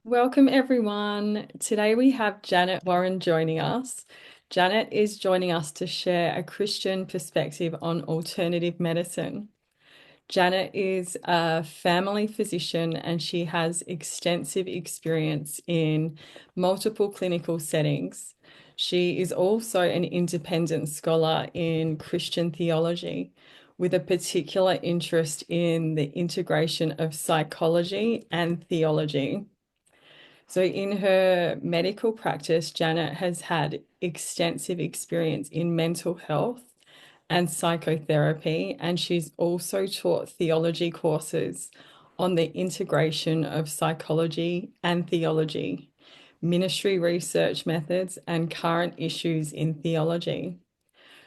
Welcome, everyone. Today we have Janet Warren joining us. Janet is joining us to share a Christian perspective on alternative medicine. Janet is a family physician and she has extensive experience in multiple clinical settings. She is also an independent scholar in Christian theology with a particular interest in the integration of psychology and theology. So, in her medical practice, Janet has had extensive experience in mental health and psychotherapy, and she's also taught theology courses on the integration of psychology and theology, ministry research methods, and current issues in theology.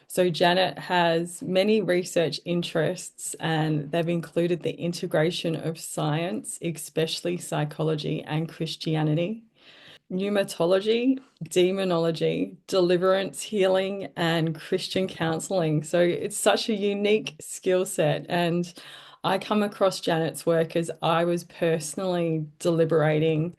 So, Janet has many research interests, and they've included the integration of science, especially psychology and Christianity, pneumatology, demonology, deliverance, healing, and Christian counseling. So it's such a unique skill set. And I come across Janet's work as I was personally deliberating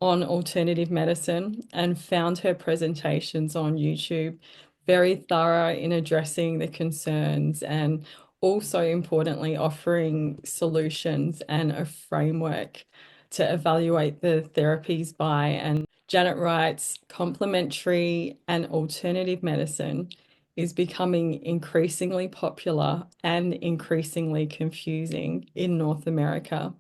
on alternative medicine and found her presentations on YouTube very thorough in addressing the concerns and also importantly offering solutions and a framework to evaluate the therapies by. And Janet writes, complementary and alternative medicine is becoming increasingly popular and increasingly confusing in North America.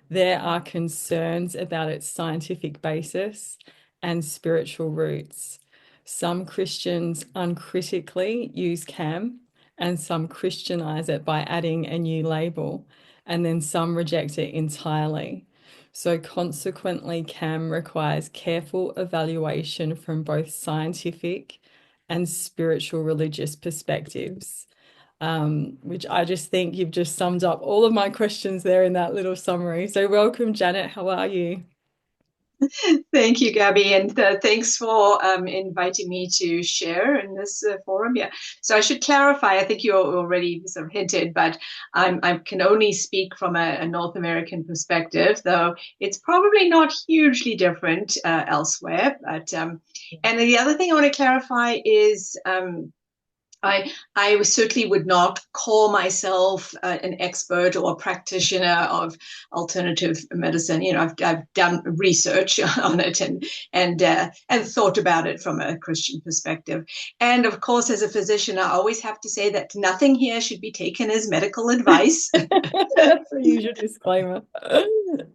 There are concerns about its scientific basis and spiritual roots. Some Christians uncritically use CAM, and some Christianize it by adding a new label, and then some reject it entirely. So, consequently, CAM requires careful evaluation from both scientific and spiritual religious perspectives, which I just think you've just summed up all of my questions there in that little summary. So, welcome, Janet. How are you? Thank you, Gabby, and thanks for inviting me to share in this forum. Yeah, so I should clarify. I think you already sort of hinted, but I can only speak from a North American perspective, though it's probably not hugely different elsewhere. But and the other thing I want to clarify is I certainly would not call myself an expert or a practitioner of alternative medicine. You know, I've done research on it and thought about it from a Christian perspective. And of course, as a physician, I always have to say that nothing here should be taken as medical advice. That's the usual disclaimer.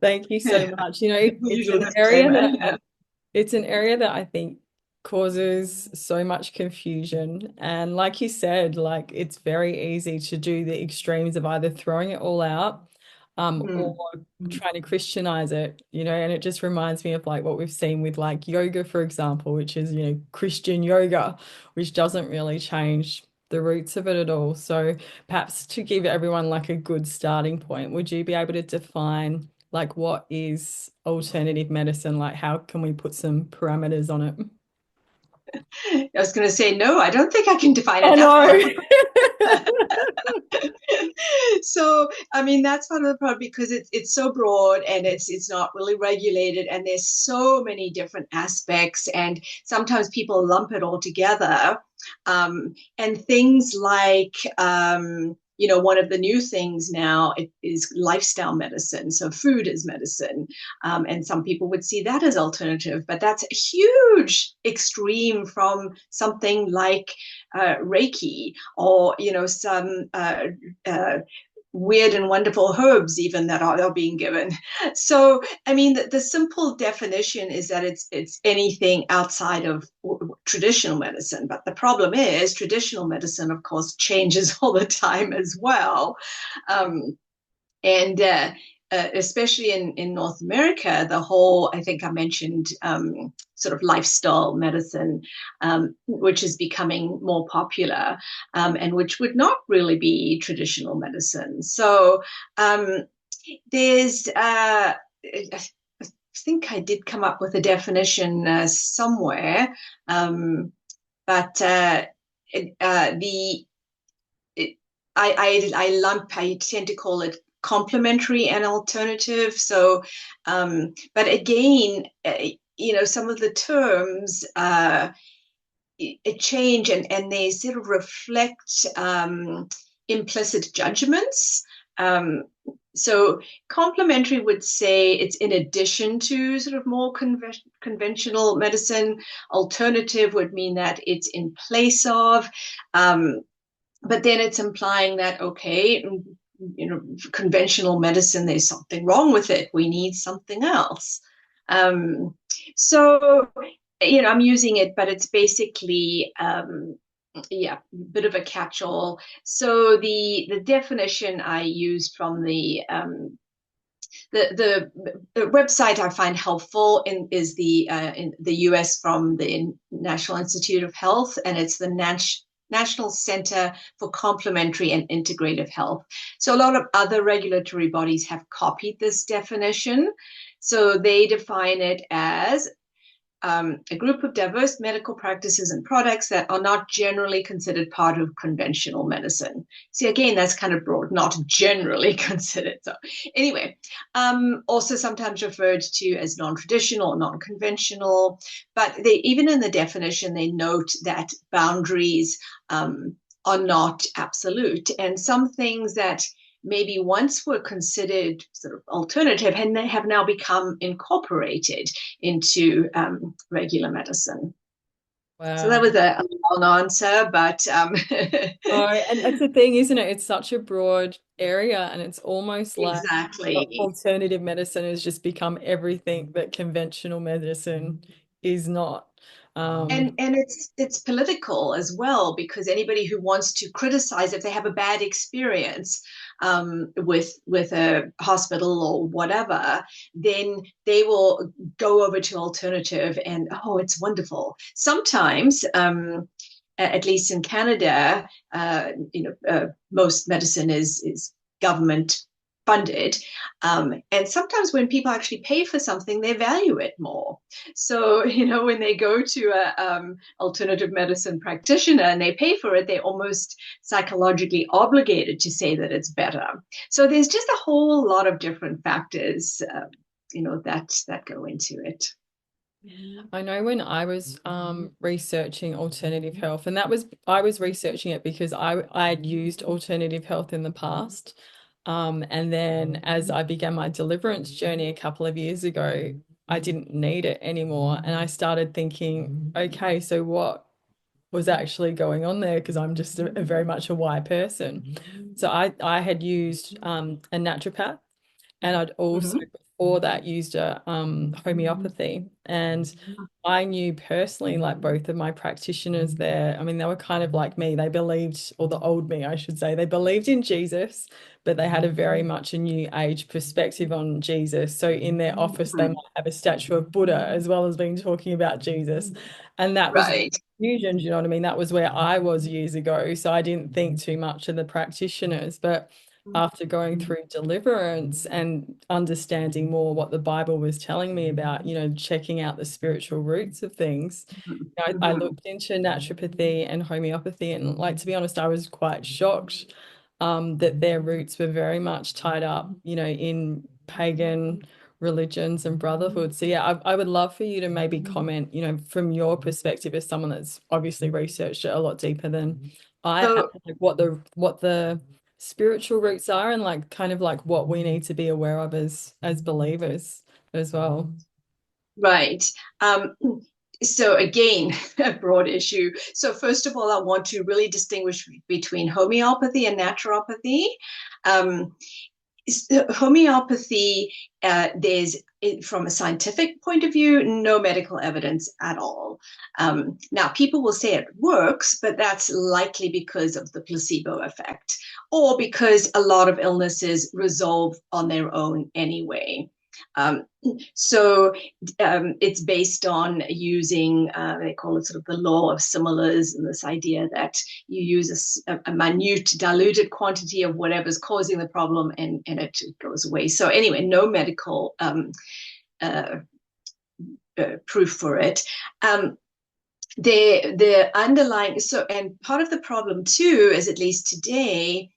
Thank you so much. It's Usual an area disclaimer. that I think causes so much confusion. And like you said, like it's very easy to do the extremes of either throwing it all out, or Mm. trying to Christianize it, and it just reminds me of like what we've seen with like yoga, for example, which is, Christian yoga, which doesn't really change the roots of it at all. So perhaps to give everyone like a good starting point, would you be able to define like what is alternative medicine? Like how can we put some parameters on it? I was going to say, no, I don't think I can define I it that far. know. So I mean that's part of the problem because it's so broad and it's not really regulated and there's so many different aspects and sometimes people lump it all together, and things like one of the new things now is lifestyle medicine. So food is medicine, and some people would see that as alternative, but that's a huge extreme from something like Reiki or some uh, weird and wonderful herbs even that are being given. So I mean the simple definition is that it's anything outside of traditional medicine, but the problem is traditional medicine of course changes all the time as well. And especially in North America, the whole, I think I mentioned, sort of lifestyle medicine, which is becoming more popular, and which would not really be traditional medicine. So there's, I think I did come up with a definition somewhere, but the it, I tend to call it complementary and alternative. So, but again, some of the terms change, and they sort of reflect implicit judgments. So complementary would say it's in addition to sort of more conventional medicine. Alternative would mean that it's in place of, but then it's implying that, okay, conventional medicine, there's something wrong with it. We need something else. Um, so, I'm using it, but it's basically, yeah, a bit of a catch-all. So the definition I used from the website I find helpful is in the US from the National Institute of Health, and it's the National Center for Complementary and Integrative Health. So a lot of other regulatory bodies have copied this definition. So they define it as a group of diverse medical practices and products that are not generally considered part of conventional medicine. See, again, that's kind of broad, not generally considered. So, anyway, also sometimes referred to as non-traditional, non-conventional, but even in the definition, they note that boundaries are not absolute, and some things that maybe once were considered sort of alternative and they have now become incorporated into regular medicine. So that Wow. was a long answer, but Oh, and that's the thing, isn't it? It's such a broad area, and it's almost like exactly. alternative medicine has just become everything that conventional medicine is not. And it's political as well, because anybody who wants to criticize, if they have a bad experience with a hospital or whatever, then they will go over to alternative and, oh, it's wonderful. Sometimes, at least in Canada, most medicine is government funded. And sometimes when people actually pay for something, they value it more. So, when they go to a alternative medicine practitioner and they pay for it, they're almost psychologically obligated to say that it's better. So there's just a whole lot of different factors, that go into it. I know when I was researching alternative health, and that was I was researching it because I had used alternative health in the past. And then as I began my deliverance journey a couple of years ago, I didn't need it anymore. And I started thinking, okay, so what was actually going on there? Because I'm just a very much a why person. So I had used a naturopath, and I'd also Mm-hmm. before that used a homeopathy. And I knew personally, like both of my practitioners there, I mean, they were kind of like me. They believed, or the old me, I should say, they believed in Jesus, but they had a very much a new age perspective on Jesus. So in their office, they might have a statue of Buddha as well as being talking about Jesus. And that was the Right. confusion, do you know what I mean? That was where I was years ago. So I didn't think too much of the practitioners, but after going through deliverance and understanding more what the Bible was telling me about, checking out the spiritual roots of things, I Mm-hmm. looked into naturopathy and homeopathy, and like to be honest, I was quite shocked that their roots were very much tied up, in pagan religions and brotherhood. So yeah, I would love for you to maybe comment, from your perspective as someone that's obviously researched it a lot deeper than I have, So, like what the spiritual roots are, and like kind of like what we need to be aware of as believers as well. right. Um, so again, a broad issue. So first of all, I want to really distinguish between homeopathy and naturopathy. Um, Homeopathy, there's, from a scientific point of view, no medical evidence at all. Now, people will say it works, but that's likely because of the placebo effect, or because a lot of illnesses resolve on their own anyway. Um, so it's based on using, they call it sort of the law of similars, and this idea that you use a minute diluted quantity of whatever's causing the problem, and it goes away. So anyway, no medical uh, proof for it. The underlying, so, and part of the problem too is, at least today,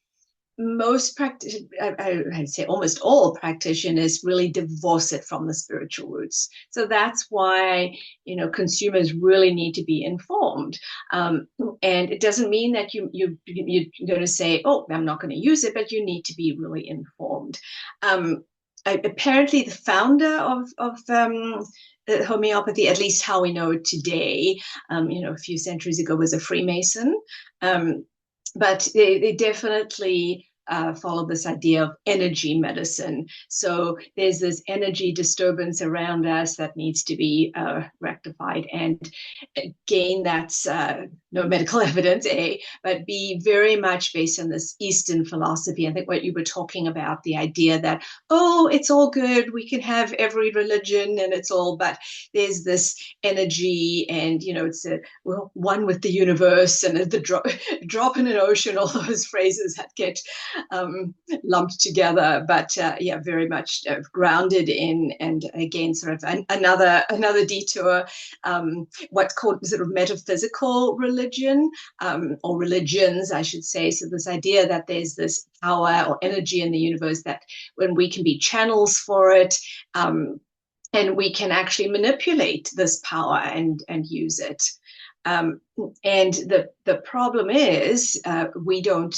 most practice, I'd say almost all practitioners really divorce it from the spiritual roots. So that's why, consumers really need to be informed. And it doesn't mean that you're going to say, oh, I'm not going to use it, but you need to be really informed. Apparently the founder of homeopathy, at least how we know it today, a few centuries ago, was a Freemason. Um, but they definitely follow this idea of energy medicine. So there's this energy disturbance around us that needs to be rectified. And again, that's no medical evidence, A, but B, very much based on this Eastern philosophy. I think what you were talking about, the idea that, oh, it's all good, we can have every religion and it's all, but there's this energy and, it's one with the universe and the drop in an ocean, all those phrases that get lumped together, but yeah, very much grounded in, and again, sort of another detour, what's called sort of metaphysical religion, or religions, I should say. So this idea that there's this power or energy in the universe that when we can be channels for it, and we can actually manipulate this power and use it. Um, and the problem is we don't.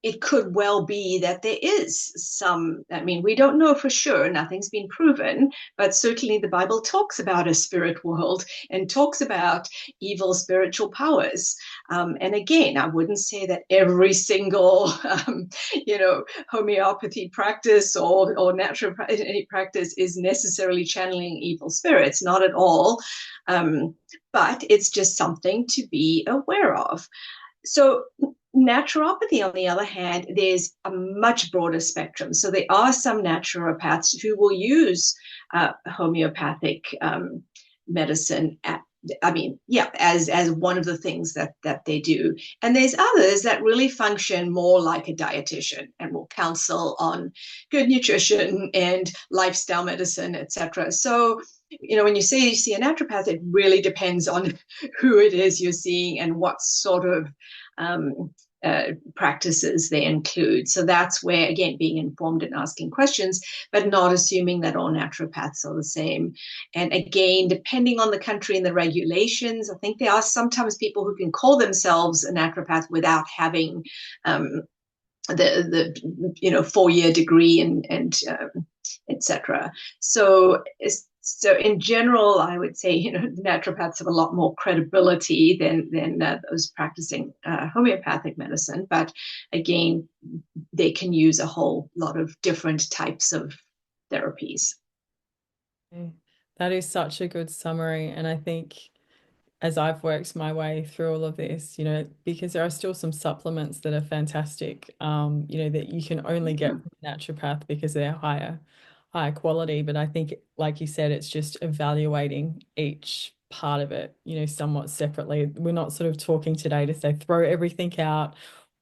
It could well be that there is some, I mean, we don't know for sure, nothing's been proven, but certainly the Bible talks about a spirit world and talks about evil spiritual powers. And again, I wouldn't say that every single, homeopathy practice or naturopathy practice is necessarily channeling evil spirits, not at all. But it's just something to be aware of. So naturopathy, on the other hand, there's a much broader spectrum. So there are some naturopaths who will use homeopathic medicine as one of the things that they do. And there's others that really function more like a dietitian and will counsel on good nutrition and lifestyle medicine, etc. So when you say you see a naturopath, it really depends on who it is you're seeing and what sort of practices they include. So that's where, again, being informed and asking questions, but not assuming that all naturopaths are the same. And again, depending on the country and the regulations, I think there are sometimes people who can call themselves a naturopath without having the 4-year degree and etc. So in general, I would say naturopaths have a lot more credibility than those practicing homeopathic medicine. But again, they can use a whole lot of different types of therapies. That is such a good summary. And I think as I've worked my way through all of this, because there are still some supplements that are fantastic, that you can only get from a naturopath because they're higher quality. But I think, like you said, it's just evaluating each part of it, somewhat separately. We're not sort of talking today to say throw everything out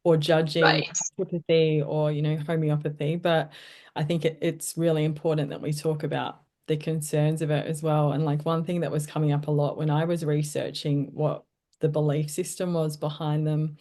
or judging Right. naturopathy or, homeopathy. But I think it's really important that we talk about the concerns of it as well. And like one thing that was coming up a lot when I was researching what the belief system was behind them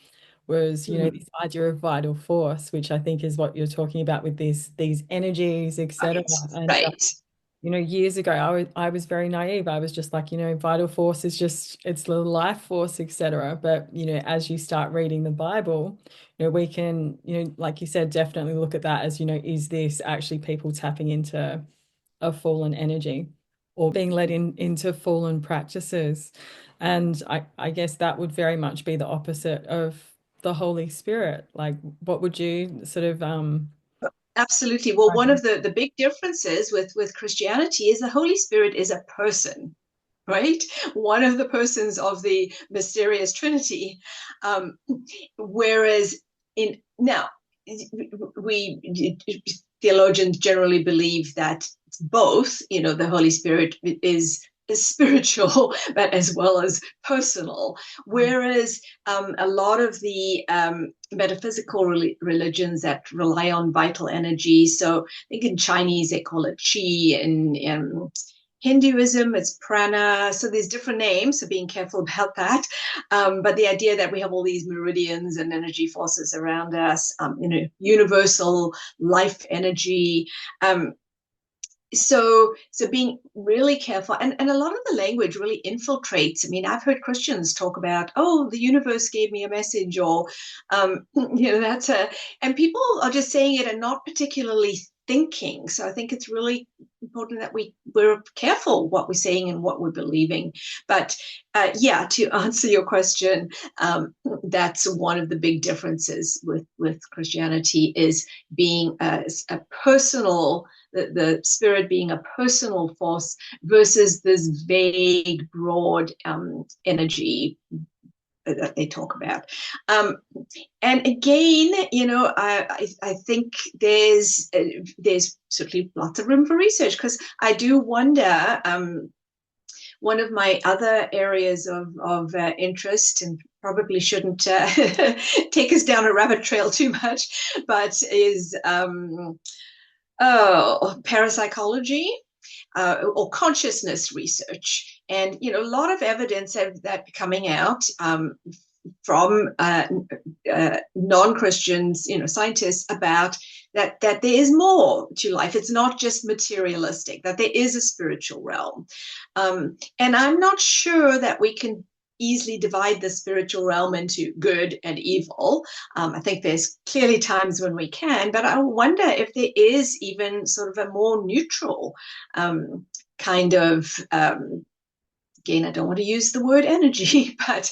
was, Mm-hmm. this idea of vital force, which I think is what you're talking about with these energies, etc. Right. And Right. years ago, I was very naive. I was just like, vital force is just it's the life force, etc. But as you start reading the Bible, we can, like you said, definitely look at that as, is this actually people tapping into a fallen energy or being led into fallen practices? And I guess that would very much be the opposite of the Holy Spirit. Like, what would you sort of Absolutely. Well, one of the big differences with Christianity is the Holy Spirit is a person, right? One of the persons of the mysterious Trinity. Whereas in now we theologians generally believe that both, the Holy Spirit is spiritual, but as well as personal. Whereas a lot of the metaphysical religions that rely on vital energy, so I think in Chinese they call it qi, and Hinduism, it's prana. So there's different names, so being careful about that. But the idea that we have all these meridians and energy forces around us, universal life energy. Um, so being really careful, and a lot of the language really infiltrates. I mean, I've heard Christians talk about, oh, the universe gave me a message, or that's a, and people are just saying it and not particularly thinking. So I think it's really important that we're careful what we're saying and what we're believing. But yeah, to answer your question, that's one of the big differences with Christianity is being a personal, the spirit being a personal force versus this vague, broad energy that they talk about. And again, I think there's certainly lots of room for research, because I do wonder. One of my other areas of interest, and probably shouldn't take us down a rabbit trail too much, but is parapsychology, or consciousness research. And, a lot of evidence of that coming out from non-Christians, scientists, about that there is more to life. It's not just materialistic, that there is a spiritual realm. And I'm not sure that we can easily divide the spiritual realm into good and evil. I think there's clearly times when we can, but I wonder if there is even sort of a more neutral kind of again, I don't want to use the word energy, but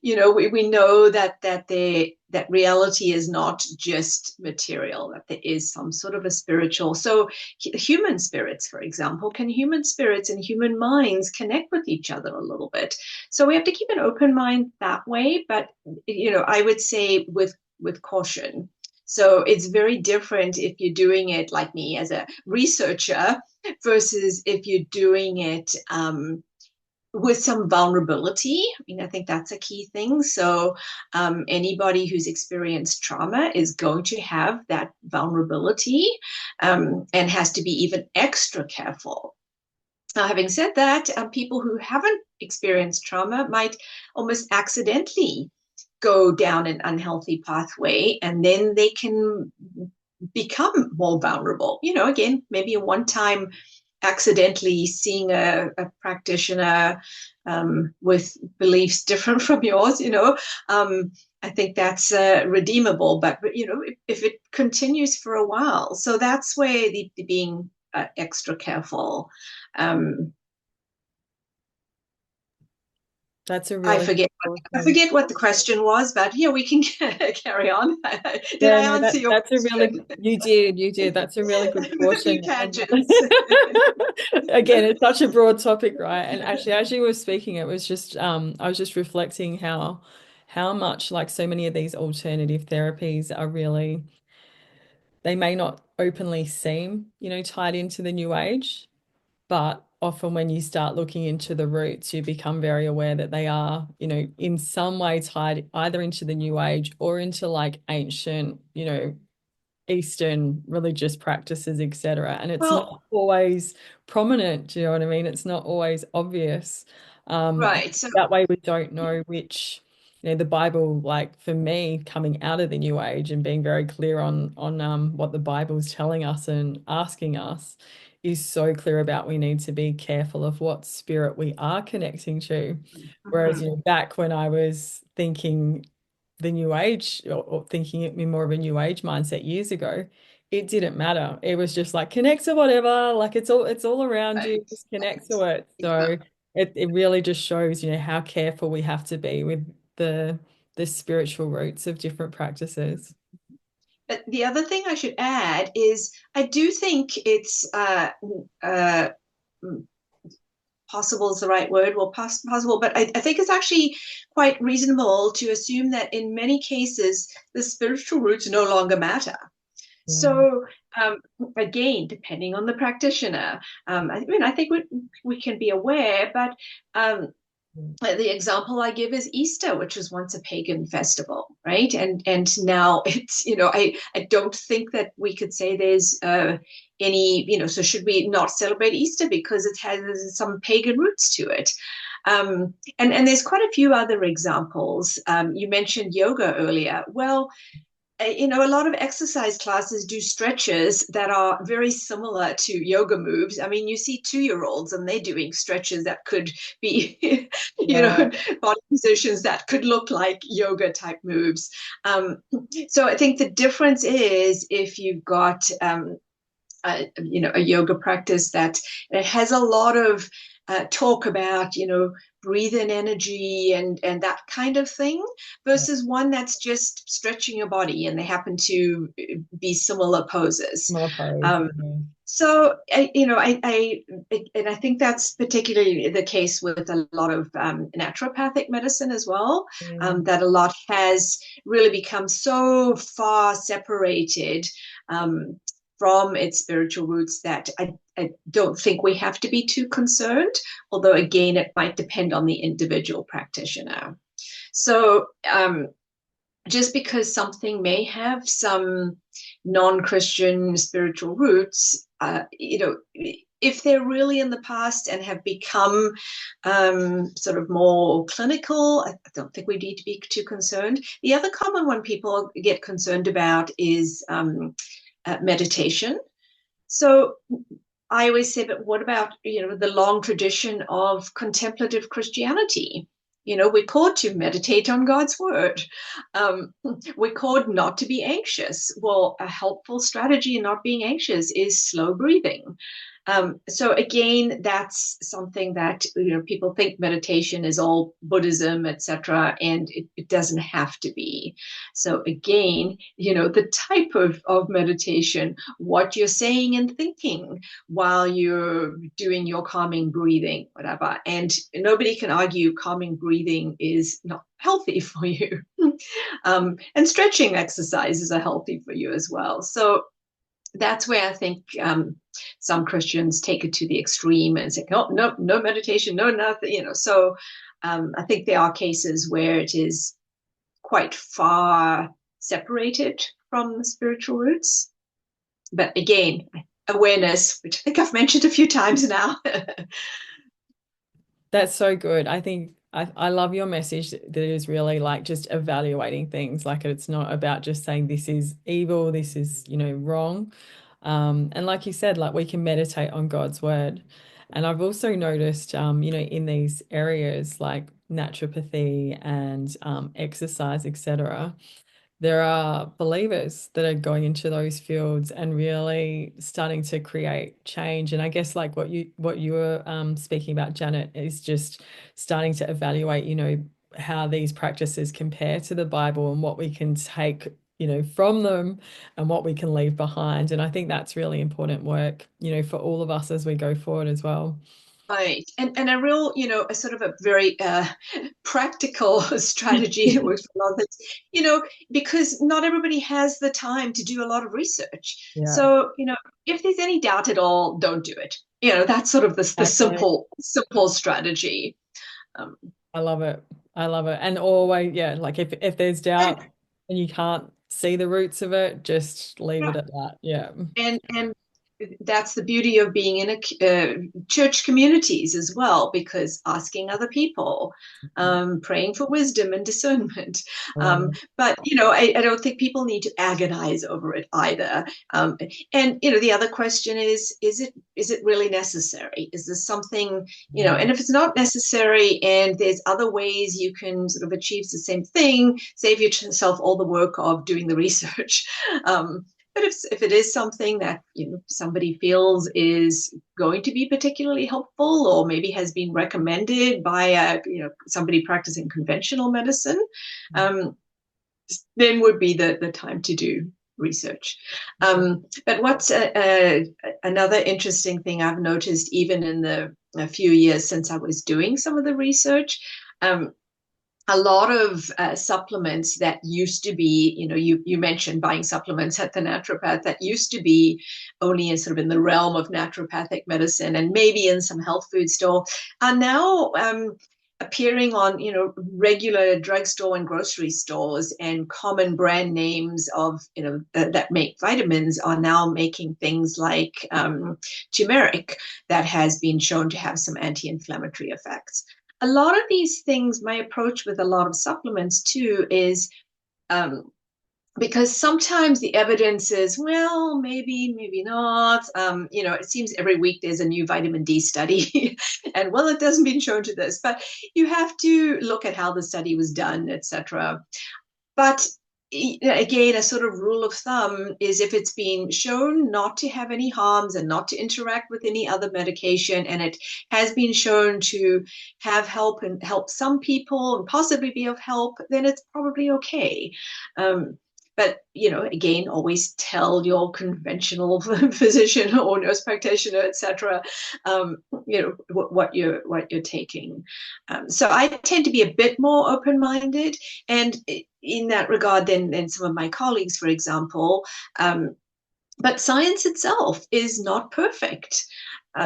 we know that reality is not just material, that there is some sort of a spiritual. So human spirits, for example, can human spirits and human minds connect with each other a little bit? So we have to keep an open mind that way, but I would say with caution. So it's very different if you're doing it like me as a researcher versus if you're doing it with some vulnerability. I mean, I think that's a key thing. So anybody who's experienced trauma is going to have that vulnerability, and has to be even extra careful. Now, having said that, people who haven't experienced trauma might almost accidentally go down an unhealthy pathway, and then they can become more vulnerable. Again, maybe a one-time accidentally seeing a practitioner with beliefs different from yours, I think that's redeemable. But if it continues for a while, so that's where the being extra careful. Um, That's a I really forget. I important. forget what the question was, but yeah, we can carry on. Did Yeah, I no, answer your that's a really question you did. That's a really good with a few caution. And tangents? again, it's such a broad topic, right? And actually, as you were speaking, it was just I was just reflecting how much like so many of these alternative therapies are really, they may not openly seem, tied into the new age, but often when you start looking into the roots, you become very aware that they are, in some way tied either into the new age or into like ancient, Eastern religious practices, etc. And it's not Well, always prominent, do you know what I mean? It's not always obvious. right. So That way we don't know which, the Bible, like for me, coming out of the New Age and being very clear on what the Bible's telling us and asking us is so clear about we need to be careful of what spirit we are connecting to. Whereas, mhm. back when I was thinking the new age, or thinking it in more of a new age mindset years ago, it didn't matter. It was just like connect to whatever, like it's all around Right. you, just connect to it. Yeah. So it really just shows, how careful we have to be with the spiritual roots of different practices. But the other thing I should add is I do think it's uh, possible is the right word. Well, possible, but I think it's actually quite reasonable to assume that in many cases the spiritual roots no longer matter. Yeah. So again, depending on the practitioner, I mean, I think we can be aware, but The example I give is Easter, which was once a pagan festival, right? And now it's, I don't think that we could say there's any, so should we not celebrate Easter because it has some pagan roots to it? And there's quite a few other examples. You mentioned yoga earlier. Well, a lot of exercise classes do stretches that are very similar to yoga moves. I mean, you see 2-year-olds and they're doing stretches that could be, Yeah. body positions that could look like yoga type moves. So I think the difference is if you've got a yoga practice that it has a lot of talk about, breathe in energy and that kind of thing, Yeah. versus one that's just stretching your body and they happen to be similar poses. More pose. Um, Yeah. so, and I think that's particularly the case with a lot of naturopathic medicine as well, Mm. that a lot has really become so far separated um, from its spiritual roots that I don't think we have to be too concerned, although again, it might depend on the individual practitioner. So, just because something may have some non-Christian spiritual roots, if they're really in the past and have become sort of more clinical, I don't think we need to be too concerned. The other common one people get concerned about is meditation. So I always say, but what about, the long tradition of contemplative Christianity? We're called to meditate on God's word. We're called not to be anxious. Well, a helpful strategy in not being anxious is slow breathing. So again, that's something that people think meditation is all Buddhism, etc., and it doesn't have to be. So again, the type of meditation, what you're saying and thinking while you're doing your calming breathing, whatever. And nobody can argue calming breathing is not healthy for you. And stretching exercises are healthy for you as well. So that's where I think some Christians take it to the extreme and say, no, no, no meditation, no nothing, So I think there are cases where it is quite far separated from the spiritual roots. But again, awareness, which I think I've mentioned a few times now. That's so good. I think I love your message that is really like just evaluating things. Like it's not about just saying this is evil, this is, wrong. And like you said, like we can meditate on God's word. And I've also noticed, in these areas like naturopathy and exercise, etc., there are believers that are going into those fields and really starting to create change. And I guess like what you were speaking about, Janet, is just starting to evaluate, how these practices compare to the Bible and what we can take, from them and what we can leave behind. And I think that's really important work, for all of us as we go forward as well. Right. And a real, a sort of a very practical strategy that works for a lot of things, because not everybody has the time to do a lot of research. Yeah. So, if there's any doubt at all, don't do it. That's sort of the Exactly. simple strategy. Um, I love it. I love it. And always, yeah, like if there's and doubt and you can't see the roots of it, just leave yeah, it at that. Yeah. and that's the beauty of being in church communities as well, because asking other people, praying for wisdom and discernment. I love it. But I don't think people need to agonize over it either. And the other question is it really necessary? Is this something, Yeah. and if it's not necessary and there's other ways you can sort of achieve the same thing, save yourself all the work of doing the research. But if it is something that somebody feels is going to be particularly helpful, or maybe has been recommended by somebody practicing conventional medicine, um, then would be the time to do research. But what's another interesting thing I've noticed, even in the a few years since I was doing some of the research, a lot of supplements that used to be, you mentioned buying supplements at the naturopath, that used to be only in sort of in the realm of naturopathic medicine and maybe in some health food store, are now appearing on, regular drugstore and grocery stores, and common brand names of, that make vitamins are now making things like turmeric that has been shown to have some anti-inflammatory effects. A lot of these things, my approach with a lot of supplements too is, because sometimes the evidence is, well, maybe not. It seems every week there's a new vitamin D study, and well, it hasn't been shown to this, but you have to look at how the study was done, etc. But again, a sort of rule of thumb is, if it's been shown not to have any harms and not to interact with any other medication, and it has been shown to have help and help some people and possibly be of help, then it's probably okay. But again, always tell your conventional physician or nurse practitioner, etc., what you're taking. So I tend to be a bit more open-minded, and in that regard, than some of my colleagues, for example. But science itself is not perfect.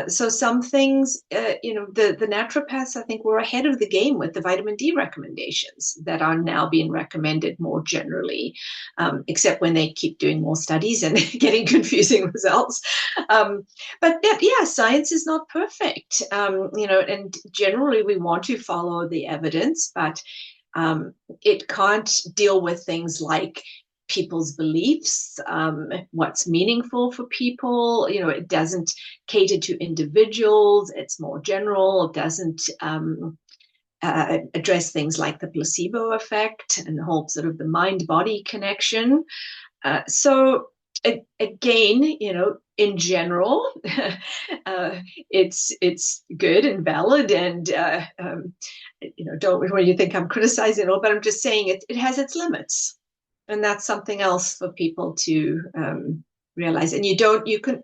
So some things, the naturopaths, I think, were ahead of the game with the vitamin D recommendations that are now being recommended more generally, except when they keep doing more studies and getting confusing results. But yeah, science is not perfect, and generally we want to follow the evidence, but it can't deal with things like people's beliefs, what's meaningful for people. It doesn't cater to individuals. It's more general. It doesn't address things like the placebo effect and the whole sort of the mind-body connection. So again, in general, it's good and valid, and don't when you think I'm criticizing it all, but I'm just saying it has its limits. And that's something else for people to realize. And you can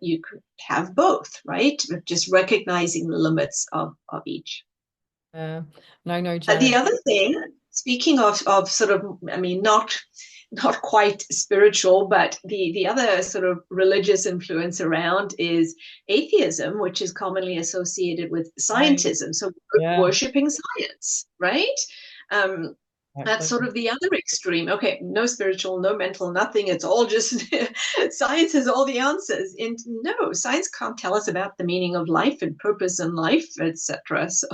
have both, right? Just recognizing the limits of each. Yeah. No, Janet. The other thing, speaking of sort of, I mean, not quite spiritual, but the other sort of religious influence around is atheism, which is commonly associated with Right. scientism. So Yeah, worshipping science, right? Um, that's exactly. sort of the other extreme. Okay, no spiritual, no mental, nothing. It's all just science has all the answers. And no, science can't tell us about the meaning of life and purpose in life, etc. So,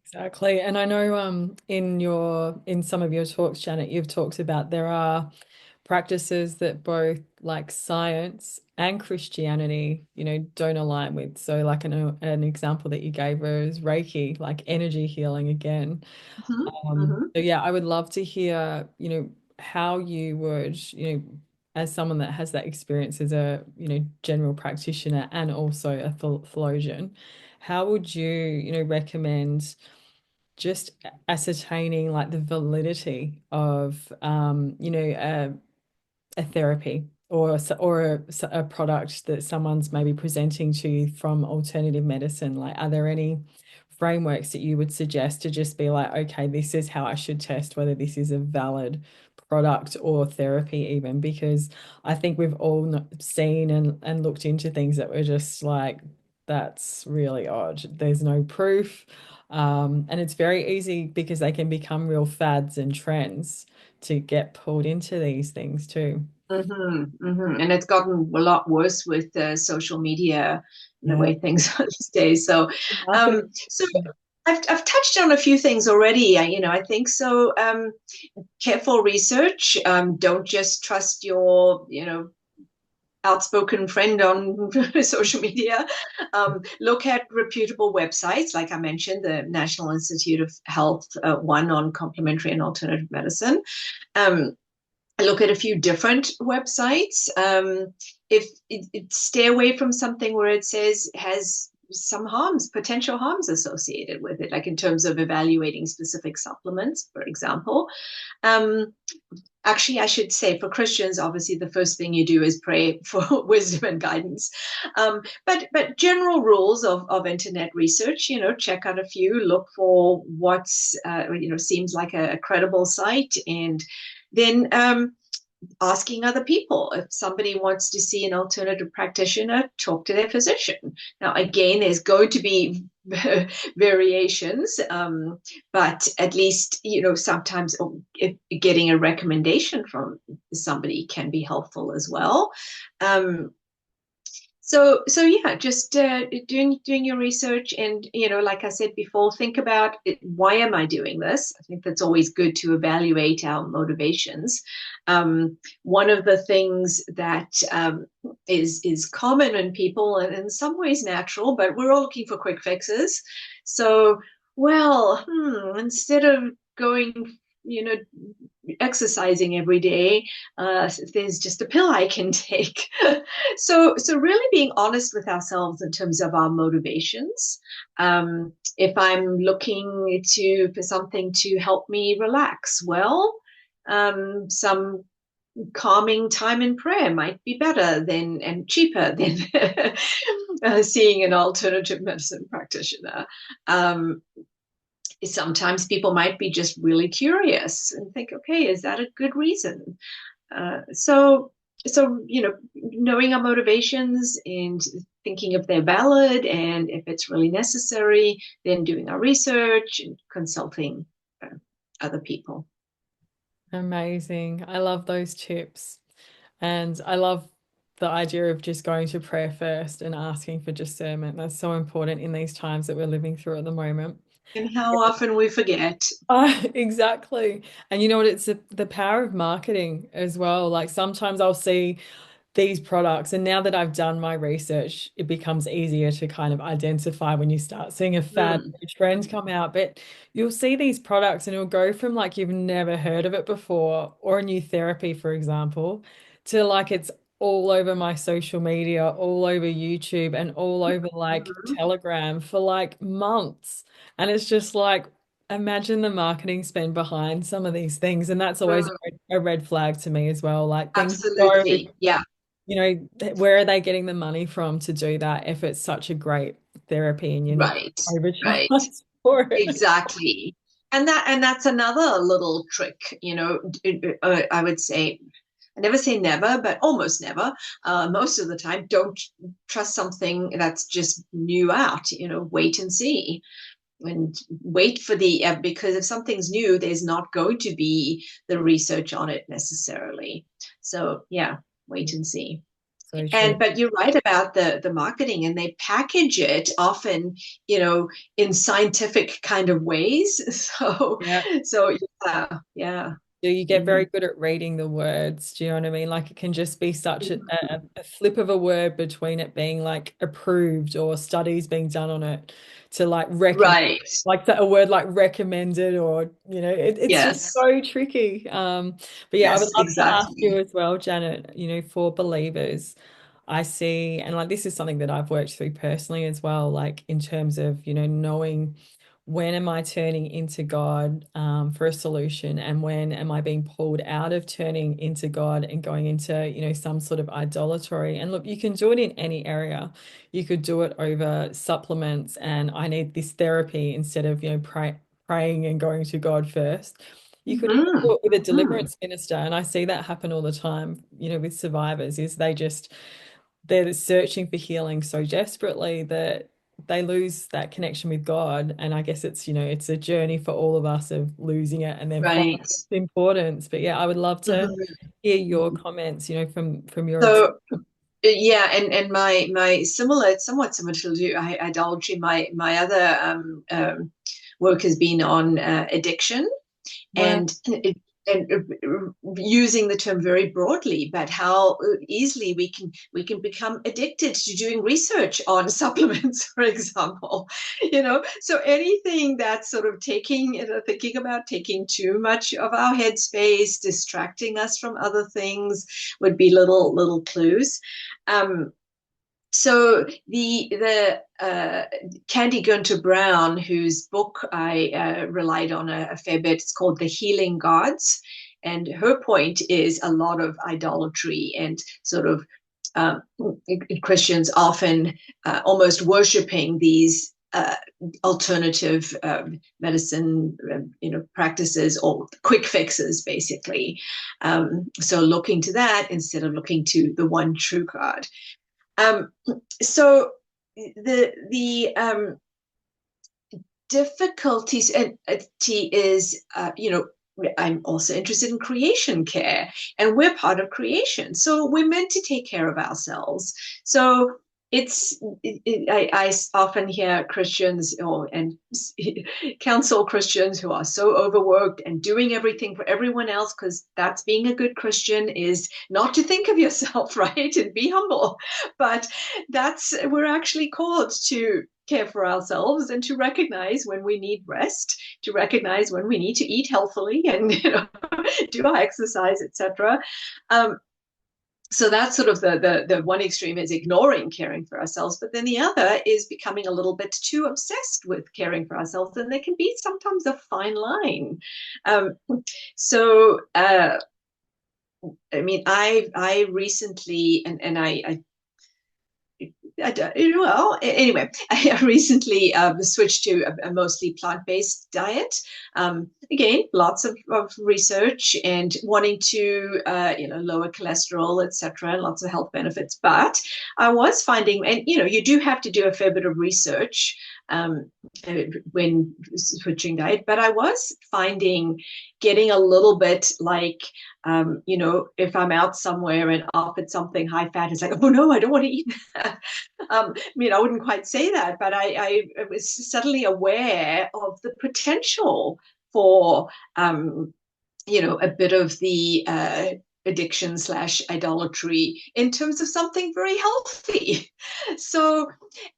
Exactly. And I know in some of your talks, Janet, you've talked about there are practices that both like science and Christianity, don't align with. So like an example that you gave was Reiki, like energy healing again. mm-hmm, mm-hmm. So yeah, I would love to hear, how you would, as someone that has that experience as a, general practitioner and also a theologian, how would you, recommend just ascertaining like the validity of, a therapy or a product that someone's maybe presenting to you from alternative medicine? Like, are there any frameworks that you would suggest to just be like, okay, this is how I should test whether this is a valid product or therapy even? Because I think we've all seen and looked into things that were just like, that's really odd. There's no proof. And it's very easy because they can become real fads and trends to get pulled into these things too. Mm-hmm, mm-hmm. And it's gotten a lot worse with social media and the Yeah. way things are these days. So, Marketing. I've touched on a few things already. I think so. Careful research. Don't just trust your, outspoken friend on social media. Look at reputable websites, like I mentioned, the National Institute of Health, one on complementary and alternative medicine. Um, look at a few different websites. If stay away from something where it says has some potential harms associated with it, like in terms of evaluating specific supplements, for example. Um, Actually, I should say for Christians, obviously, the first thing you do is pray for wisdom and guidance. But general rules of internet research, check out a few, look for what's seems like a credible site, and then asking other people. If somebody wants to see an alternative practitioner, talk to their physician. Now, again, there's going to be variations, but at least, sometimes getting a recommendation from somebody can be helpful as well. Um, so yeah, just doing your research, and like I said before, think about it, why am I doing this? I think that's always good to evaluate our motivations. One of the things that is common in people, and in some ways natural, but we're all looking for quick fixes. So, well, instead of going, you know, exercising every day, there's just a pill I can take. So really being honest with ourselves in terms of our motivations. If I'm looking for something to help me relax, well, some calming time in prayer might be better than and cheaper than seeing an alternative medicine practitioner. Um, Sometimes people might be just really curious and think, okay, is that a good reason? So knowing our motivations and thinking if they're valid and if it's really necessary, then doing our research and consulting other people. Amazing. I love those tips. And I love the idea of just going to prayer first and asking for discernment. That's so important in these times that we're living through at the moment. And how often we forget. Exactly. And you know what? It's the power of marketing as well. Like sometimes I'll see these products. And now that I've done my research, it becomes easier to kind of identify when you start seeing a fad Mm, or a trend come out. But you'll see these products and it'll go from like you've never heard of it before, or a new therapy, for example, to like it's all over my social media, all over YouTube, and all over like mhm, Telegram for like months. And it's just like, imagine the marketing spend behind some of these things. And that's always mm, a red flag to me as well. Like things go, absolutely. Yeah. where are they getting the money from to do that if it's such a great therapy and you're not Right. Right. overcharged for it? Exactly. And that's another little trick, I would say, I never say never, but almost never. Most of the time, don't trust something that's just new out. Wait and see, and wait for because if something's new, there's not going to be the research on it necessarily. So yeah, wait and see. So true. And but you're right about the marketing, and they package it often, in scientific kind of ways. So Yeah. so yeah, yeah. Do you get Mm-hmm. very good at reading the words? Do you know what I mean? Like it can just be such a flip of a word between it being like approved or studies being done on it to like recommend, Right. like a word like recommended or, it's just Yes. so tricky. But yeah, I would Yes, love to ask you exactly. as well, Janet, for believers, I see, and like this is something that I've worked through personally as well, like in terms of, knowing when am I turning into God for a solution, and when am I being pulled out of turning into God and going into, some sort of idolatry? And look, you can do it in any area. You could do it over supplements, and I need this therapy instead of, praying and going to God first. You could even Mm-hmm. do it with a Mm-hmm. deliverance minister, and I see that happen all the time, with survivors, is they're searching for healing so desperately that they lose that connection with God. And I guess it's a journey for all of us of losing it and then finding Right. its importance. But yeah, I would love to hear your Mm-hmm. comments, from your experience. So yeah, and my similar, somewhat similar to idolatry. My other work has been on addiction, Well, and using the term very broadly, but how easily we can become addicted to doing research on supplements, for example. So anything that's sort of thinking about taking too much of our headspace, distracting us from other things, would be little clues. Um, so the Candy Gunter Brown, whose book I relied on a fair bit, it's called The Healing Gods, and her point is a lot of idolatry and sort of um, Christians often almost worshiping these alternative medicine, practices or quick fixes, basically. So looking to that instead of looking to the one true God. Um, so the difficulties and is, I'm also interested in creation care, and we're part of creation, so we're meant to take care of ourselves. So I often hear Christians and counsel Christians who are so overworked and doing everything for everyone else, because that's being a good Christian, is not to think of yourself, right, and be humble. But we're actually called to care for ourselves and to recognize when we need rest, to recognize when we need to eat healthily and do our exercise, etc. Um, so that's sort of the one extreme, is ignoring caring for ourselves, but then the other is becoming a little bit too obsessed with caring for ourselves, and there can be sometimes a fine line. Um, so I mean, I recently, well, anyway, I recently switched to a mostly plant-based diet. Again, lots of research and wanting to, lower cholesterol, etc., and lots of health benefits. But I was finding, and you do have to do a fair bit of research um, when switching diet. But I was finding getting a little bit like, if I'm out somewhere and offered something high fat, it's like, oh no, I don't want to eat that. I wouldn't quite say that, but I was suddenly aware of the potential for, a bit of the addiction slash idolatry in terms of something very healthy. So,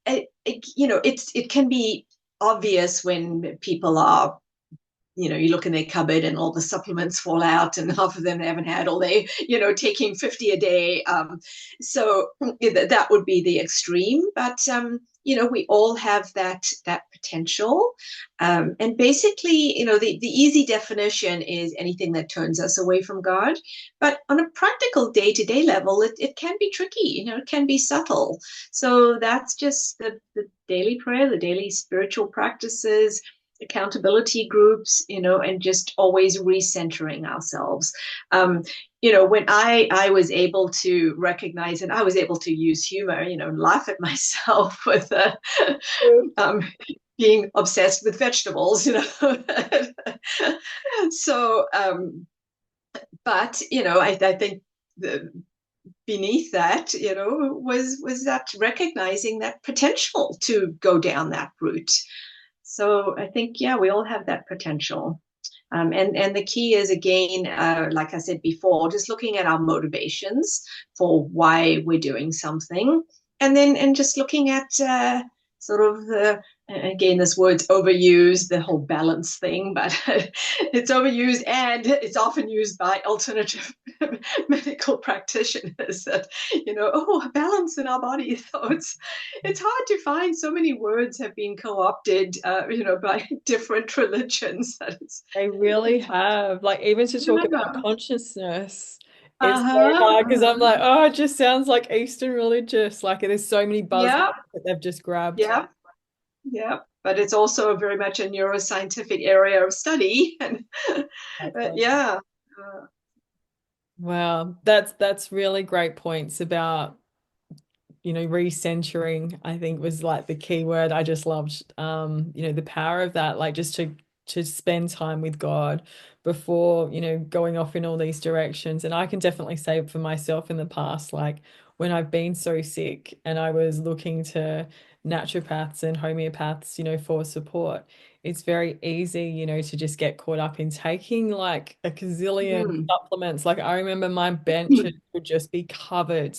it can be obvious when people are, you look in their cupboard and all the supplements fall out and half of them they haven't had, or they, taking 50 a day. So that would be the extreme. But, we all have that potential. And basically, the easy definition is anything that turns us away from God. But on a practical day-to-day level, it can be tricky, it can be subtle. So that's just the daily prayer, the daily spiritual practices, accountability groups, and just always recentering ourselves. When I was able to recognize, and I was able to use humor, and laugh at myself with um, being obsessed with vegetables, so, but I think the beneath that, was that recognizing that potential to go down that route. So I think, yeah, we all have that potential. And the key is, again, like I said before, just looking at our motivations for why we're doing something, and just looking at sort of the, again, this word's overused, the whole balance thing, but it's overused and it's often used by alternative medical practitioners that, oh, balance in our body. So it's hard to find. So many words have been co-opted, by different religions. That They really have. Like, even to talk about yeah. consciousness, it's so Uh-huh. hard because I'm Uh-huh. like, oh, it just sounds like Eastern religious. Like, there's so many buzzwords Yeah. that they've just grabbed. Yeah. Yeah. But it's also very much a neuroscientific area of study. And That's but right. yeah. Wow, that's really great points about, recentering, I think was like the key word. I just loved, the power of that, like just to spend time with God before, going off in all these directions. And I can definitely say for myself in the past, like when I've been so sick and I was looking to naturopaths and homeopaths, for support, it's very easy, to just get caught up in taking like a gazillion Mm. supplements. Like I remember my benches would just be covered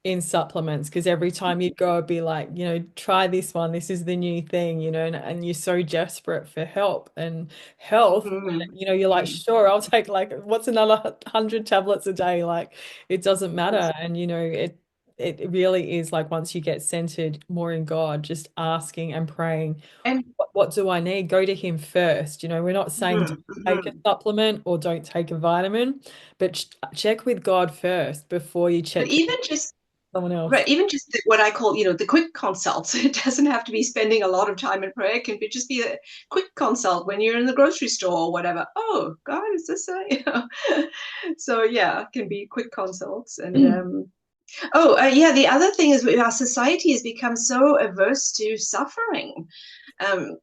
in supplements because every time you'd go, it'd be like, try this one. This is the new thing, and you're so desperate for help and health. Mm. You're like, Mm. sure, I'll take like, what's another 100 tablets a day? Like, it doesn't Yes. matter. And, it really is like once you get centered more in God, just asking and praying, And what do I need? Go to Him first. We're not saying mm, don't take a mm. supplement or don't take a vitamin, but check with God first before you But check with even just someone else. right, even just what I call, the quick consults. It doesn't have to be spending a lot of time in prayer. It can just be a quick consult when you're in the grocery store or whatever. Oh, God, is this a, So yeah, it can be quick consults. And yeah, the other thing is our society has become so averse to suffering. Um,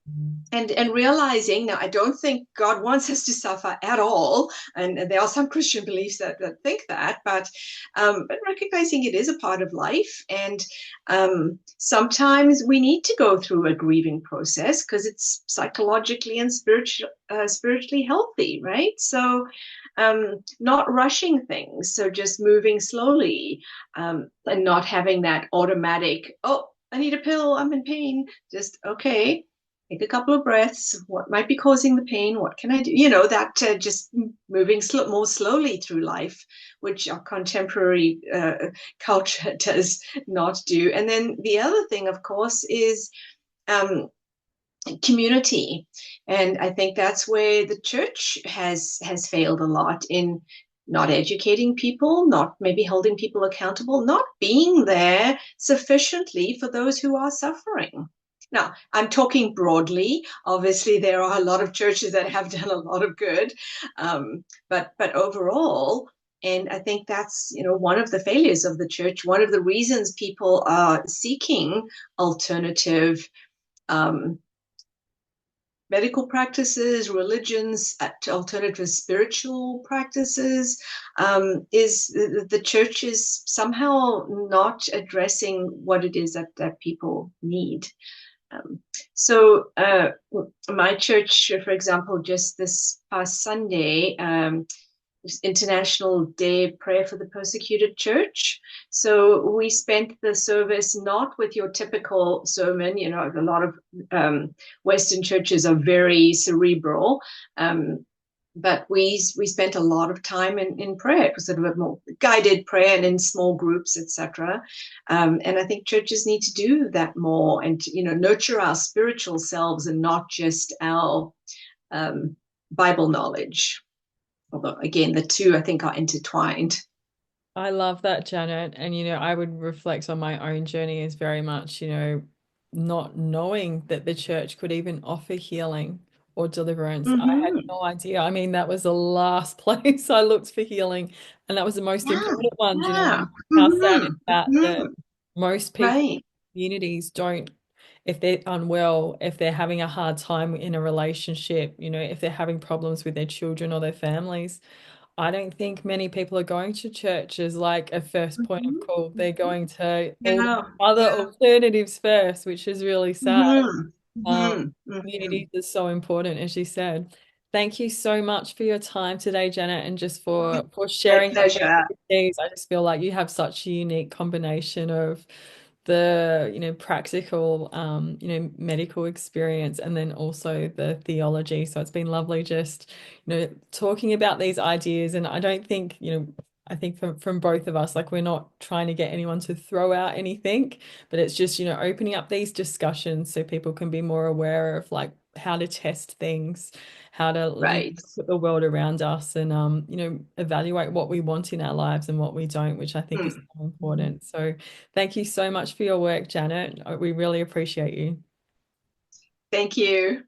and realizing now, I don't think God wants us to suffer at all, and there are some Christian beliefs that think that, but recognizing it is a part of life, and sometimes we need to go through a grieving process because it's psychologically and spiritually healthy, right? So not rushing things, so just moving slowly, and not having that automatic, oh, I need a pill, I'm in pain. Just okay, take a couple of breaths. What might be causing the pain? What can I do? That just moving more slowly through life, which our contemporary culture does not do. And then the other thing, of course, is um, community, and I think that's where the church has failed a lot in not educating people, not maybe holding people accountable, not being there sufficiently for those who are suffering. Now, I'm talking broadly. Obviously, there are a lot of churches that have done a lot of good, but overall, and I think that's one of the failures of the church. One of the reasons people are seeking alternative um, medical practices, religions, alternative spiritual practices, is the church is somehow not addressing what it is that people need. Um, so my church, for example, just this past Sunday, International Day of Prayer for the Persecuted Church. So we spent the service not with your typical sermon. A lot of Western churches are very cerebral. But we spent a lot of time in prayer. It was sort of a more guided prayer and in small groups, etc. And I think churches need to do that more, and nurture our spiritual selves and not just our Bible knowledge. Although again, the two I think are intertwined. I love that, Janet. And, I would reflect on my own journey as very much, not knowing that the church could even offer healing or deliverance. I had Mm-hmm. no idea. I mean, that was the last place I looked for healing. And that was the most Yeah, important one. yeah. How sad is Mm-hmm. that, that Mm-hmm. most people, Right. communities don't, if they're unwell, if they're having a hard time in a relationship, if they're having problems with their children or their families. I don't think many people are going to church as like a first point of Mm-hmm. call. They're going to all the Yeah, other yeah. alternatives first, which is really sad. Mm-hmm. Um, Mm-hmm. Mm-hmm. Communities is so important, as you said. Thank you so much for your time today, Janet, and just for My sharing your pleasure. expertise. I just feel like you have such a unique combination of the, practical, medical experience and then also the theology. So it's been lovely just, talking about these ideas. And I don't think, I think from both of us, like we're not trying to get anyone to throw out anything, but it's just, opening up these discussions so people can be more aware of like how to test things, how to, Right. look at the world around us and, evaluate what we want in our lives and what we don't, which I think is Mm. so important. So thank you so much for your work, Janet. We really appreciate you. Thank you.